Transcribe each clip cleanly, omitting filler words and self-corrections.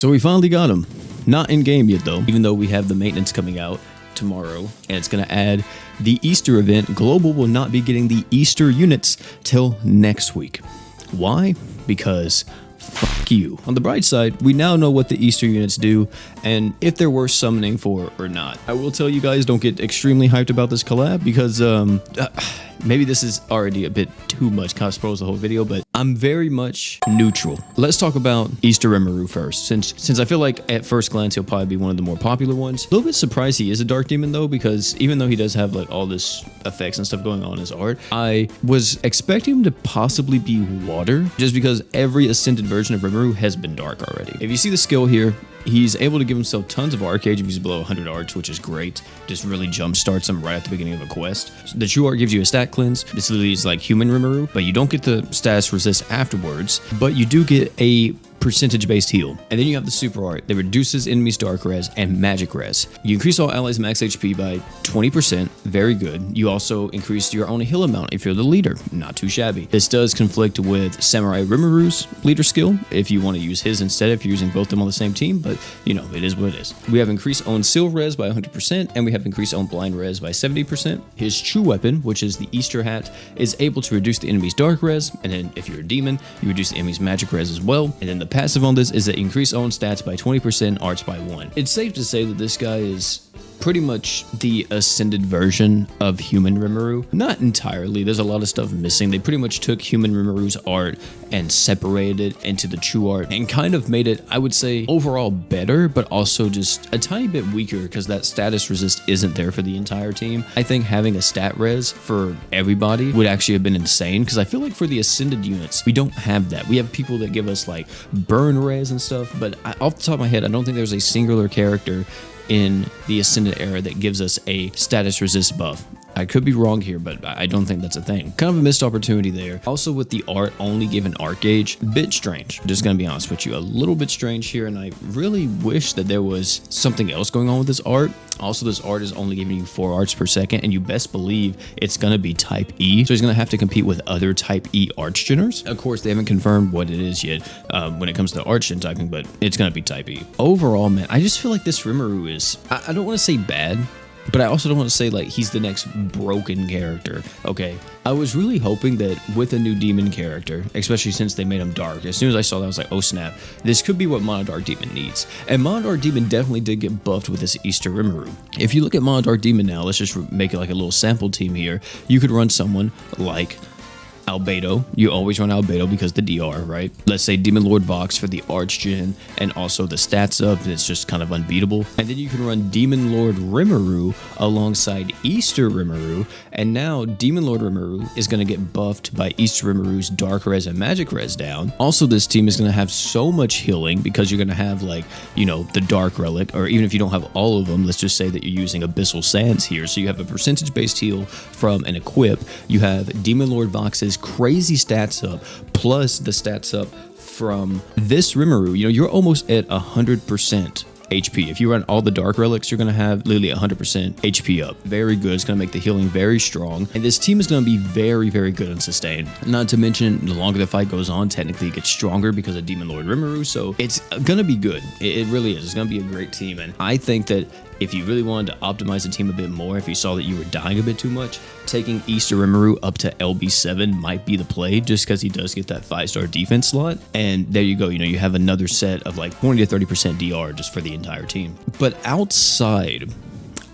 So we finally got him. Not in game yet though, even though we have the maintenance coming out tomorrow and it's going to add the Easter event. Global will not be getting the Easter units till next week. Why? Because fuck you. On the bright side, we now know what the Easter units do and if they're worth summoning for or not. I will tell you guys, don't get extremely hyped about this collab because maybe this is already a bit too much, kind of spoils the whole video, but I'm very much neutral. Let's talk about Easter Rimuru first, since I feel like at first glance he'll probably be one of the more popular ones. A little bit surprised he is a dark demon though, because even though he does have like all this effects and stuff going on in his art, I was expecting him to possibly be water, just because every ascended version of Rimuru has been dark already. If you see the skill here, he's able to give himself tons of arc gauge if he's below 100 arcs, which is great. Just really jump starts him right at the beginning of a quest. The true art gives you a stat cleanse. This literally is like human Rimuru, but you don't get the status resist afterwards, but you do get a percentage-based heal. And then you have the super art that reduces enemies dark res and magic res. You increase all allies max HP by 20%, very good. You also increase your own heal amount if you're the leader, not too shabby. This does conflict with Samurai Rimuru's leader skill if you want to use his instead, if you're using both of them on the same team, but you know, it is what it is. We have increased own seal res by 100%, and we have increased own blind res by 70%. His true weapon, which is the Easter hat, is able to reduce the enemy's dark res, and then if you're a demon, you reduce the enemy's magic res as well. And then the passive on this is that increase own stats by 20%, arts by 1. It's safe to say that this guy is pretty much the ascended version of human Rimuru. Not entirely, there's a lot of stuff missing. They pretty much took human Rimuru's art and separated it into the true art and kind of made it, I would say, overall better, but also just a tiny bit weaker because that status resist isn't there for the entire team. I think having a stat res for everybody would actually have been insane, because I feel like for the ascended units, we don't have that. We have people that give us like burn res and stuff, but off the top of my head, I don't think there's a singular character in the Ascendant era that gives us a status resist buff. I could be wrong here, but I don't think that's a thing. Kind of a missed opportunity there. Also with the art only given arc gauge, bit strange. Just gonna be honest with you, a little bit strange here, and I really wish that there was something else going on with this art. Also, this art is only giving you 4 arts per second, and you best believe it's gonna be type E, so he's gonna have to compete with other type E arch geners. Of course, they haven't confirmed what it is yet when it comes to arch gen typing, but it's gonna be type E. Overall, man, I just feel like this Rimuru is, I don't want to say bad, but I also don't want to say like he's the next broken character, okay? I was really hoping that with a new demon character, especially since they made him dark, as soon as I saw that I was like, oh snap, this could be what Mono Dark Demon needs. And Mono Dark Demon definitely did get buffed with this Easter Rimuru. If you look at Mono Dark Demon now, let's just make it like a little sample team here. You could run someone like Albedo. You always run Albedo because the DR, right? Let's say Demon Lord Vox for the Arch Gen and also the stats up, and it's just kind of unbeatable. And then you can run Demon Lord Rimuru alongside Easter Rimuru, and now Demon Lord Rimuru is going to get buffed by Easter Rimuru's Dark Res and Magic Res down. Also, this team is going to have so much healing because you're going to have like, you know, the Dark Relic, or even if you don't have all of them, let's just say that you're using Abyssal Sands here. So you have a percentage-based heal from an equip. You have Demon Lord Vox's crazy stats up, plus the stats up from this Rimuru. You know, you're almost at 100% HP. If you run all the Dark Relics, you're going to have literally 100% HP up. Very good. It's going to make the healing very strong. And this team is going to be very, very good on sustain. Not to mention, the longer the fight goes on, technically it gets stronger because of Demon Lord Rimuru. So it's going to be good. It really is. It's going to be a great team. And I think that if you really wanted to optimize the team a bit more, if you saw that you were dying a bit too much, taking Easter Rimuru up to LB7 might be the play, just because he does get that 5-star defense slot. And there you go, you know, you have another set of like 20 to 30% DR just for the entire team. But outside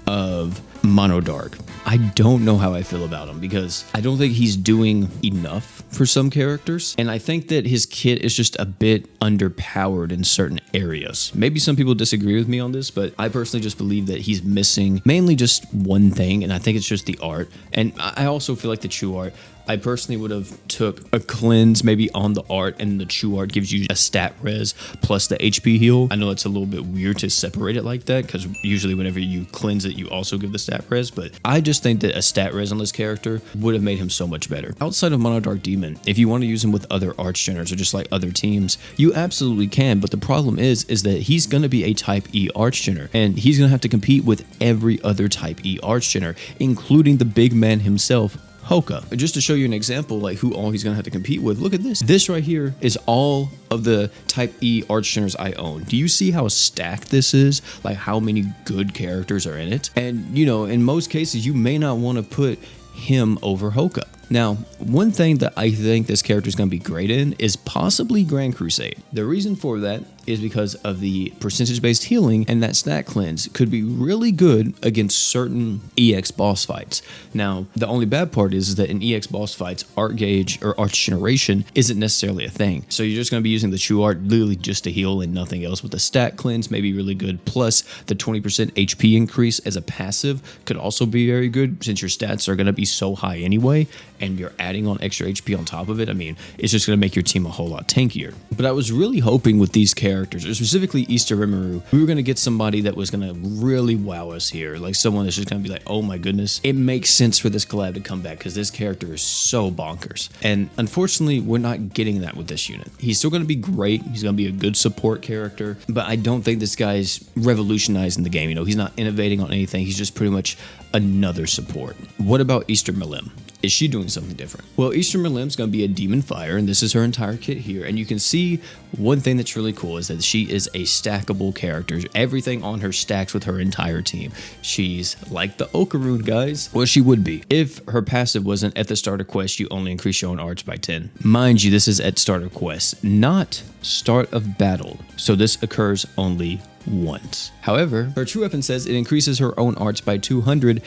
of Mono Dark, I don't know how I feel about him, because I don't think he's doing enough for some characters, and I think that his kit is just a bit underpowered in certain areas. Maybe some people disagree with me on this, but I personally just believe that he's missing mainly just one thing, and I think it's just the art. And I also feel like the true art, I personally would have took a cleanse maybe on the art, and the true art gives you a stat res plus the HP heal. I know it's a little bit weird to separate it like that, because usually whenever you cleanse it, you also give the stat res, but I just think that a stat res on this character would have made him so much better. Outside of Mono Dark Demon, if you want to use him with other arch geners or just like other teams, you absolutely can, but the problem is that he's going to be a type E arch gener, and he's going to have to compete with every other type E arch gener, including the big man himself, Hoka. Just to show you an example, like who all he's gonna have to compete with, look at this. This right here is all of the Type E Arch Generals I own. Do you see how stacked this is? Like how many good characters are in it? And you know, in most cases, you may not want to put him over Hoka. Now, one thing that I think this character is going to be great in is possibly Grand Crusade. The reason for that is because of the percentage-based healing, and that stat cleanse could be really good against certain EX boss fights. Now, the only bad part is that in EX boss fights, art gauge or art generation isn't necessarily a thing. So you're just going to be using the true art literally just to heal and nothing else. With the stat cleanse, maybe really good. Plus, the 20% HP increase as a passive could also be very good since your stats are going to be so high anyway, and you're adding on extra HP on top of it. I mean, it's just going to make your team a whole lot tankier. But I was really hoping with these characters, or specifically Easter Rimuru, we were going to get somebody that was going to really wow us here. Like someone that's just going to be like, oh my goodness, it makes sense for this collab to come back because this character is so bonkers. And unfortunately, we're not getting that with this unit. He's still going to be great. He's going to be a good support character, but I don't think this guy's revolutionizing the game. You know, he's not innovating on anything. He's just pretty much another support. What about Easter Milim? Is she doing something different? Well, Easter Milim's going to be a Demon Fire, and this is her entire kit here. And you can see one thing that's really cool is that she is a stackable character. Everything on her stacks with her entire team. She's like the Okaroon, guys. Well, she would be. If her passive wasn't at the start of quest, you only increase your own arts by 10. Mind you, this is at start of quest, not start of battle. So this occurs only once. However, her true weapon says it increases her own arts by 200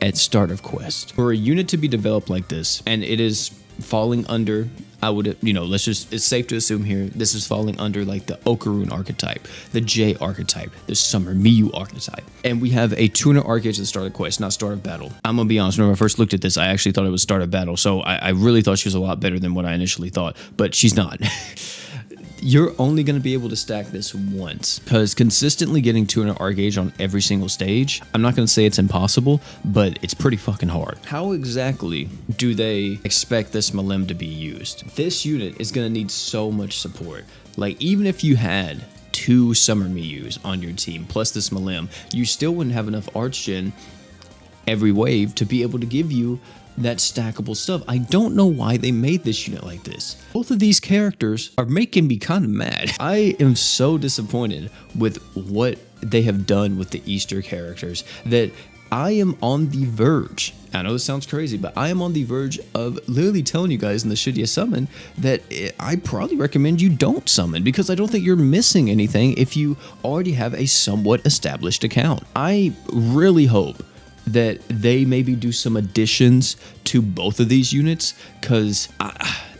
at start of quest. For a unit to be developed like this, and it is falling under, I would, you know, it's safe to assume here, this is falling under like the Okaroon archetype, the J archetype, the Summer Miyu archetype. And we have a 200 arc gauge at the start of quest, not start of battle. I'm gonna be honest, when I first looked at this, I actually thought it was start of battle. So I really thought she was a lot better than what I initially thought, but she's not. You're only going to be able to stack this once, because consistently getting 200 arc gauge on every single stage, I'm not going to say it's impossible, but it's pretty fucking hard. How exactly do they expect this Milim to be used? This unit is going to need so much support. Like, even if you had 2 Summer Miyus on your team, plus this Milim, you still wouldn't have enough Arch Gen every wave to be able to give you that stackable stuff. I don't know why they made this unit like this. Both of these characters are making me kind of mad. I am so disappointed with what they have done with the Easter characters that I am on the verge. I know this sounds crazy, but I am on the verge of literally telling you guys in the should you summon that I probably recommend you don't summon, because I don't think you're missing anything if you already have a somewhat established account. I really hope that they maybe do some additions to both of these units, because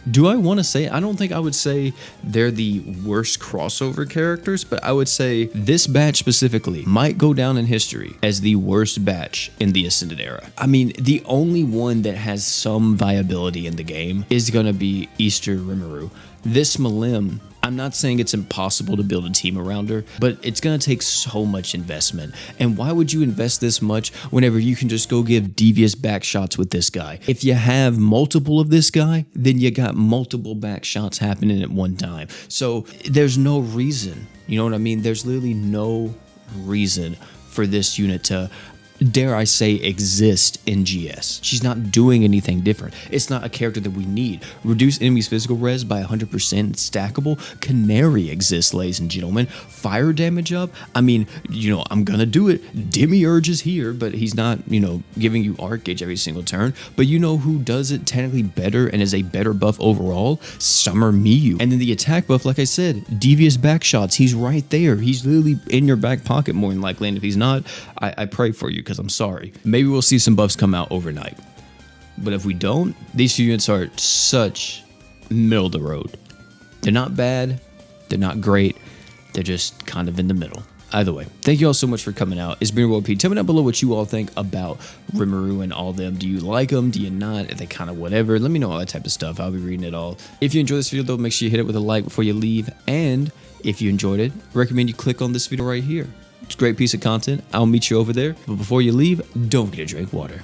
do I want to say, I don't think I would say they're the worst crossover characters, but I would say this batch specifically might go down in history as the worst batch in the Ascended era. I mean, the only one that has some viability in the game is going to be Easter Rimuru. This Milim, I'm not saying it's impossible to build a team around her, but it's going to take so much investment. And why would you invest this much whenever you can just go give devious back shots with this guy? If you have multiple of this guy, then you got multiple back shots happening at one time. So there's no reason, you know what I mean? There's literally no reason for this unit to, dare I say, exist in GS. She's not doing anything different. It's not a character that we need. Reduce enemies' physical res by 100%, stackable. Canary exists, ladies and gentlemen. Fire damage up. I mean, you know, I'm gonna do it. Demiurge is here, but he's not, you know, giving you arc gauge every single turn. But you know who does it technically better and is a better buff overall? Summer Miyu. And then the attack buff, like I said, devious back shots. He's right there. He's literally in your back pocket more than likely. And if he's not, I pray for you, because I'm sorry. Maybe we'll see some buffs come out overnight. But if we don't, these two units are such middle of the road. They're not bad. They're not great. They're just kind of in the middle. Either way, thank you all so much for coming out. It's been World P. Tell me down below what you all think about Rimuru and all them. Do you like them? Do you not? Are they kind of whatever? Let me know all that type of stuff. I'll be reading it all. If you enjoyed this video, though, make sure you hit it with a like before you leave. And if you enjoyed it, recommend you click on this video right here. It's a great piece of content. I'll meet you over there. But before you leave, don't forget to drink water.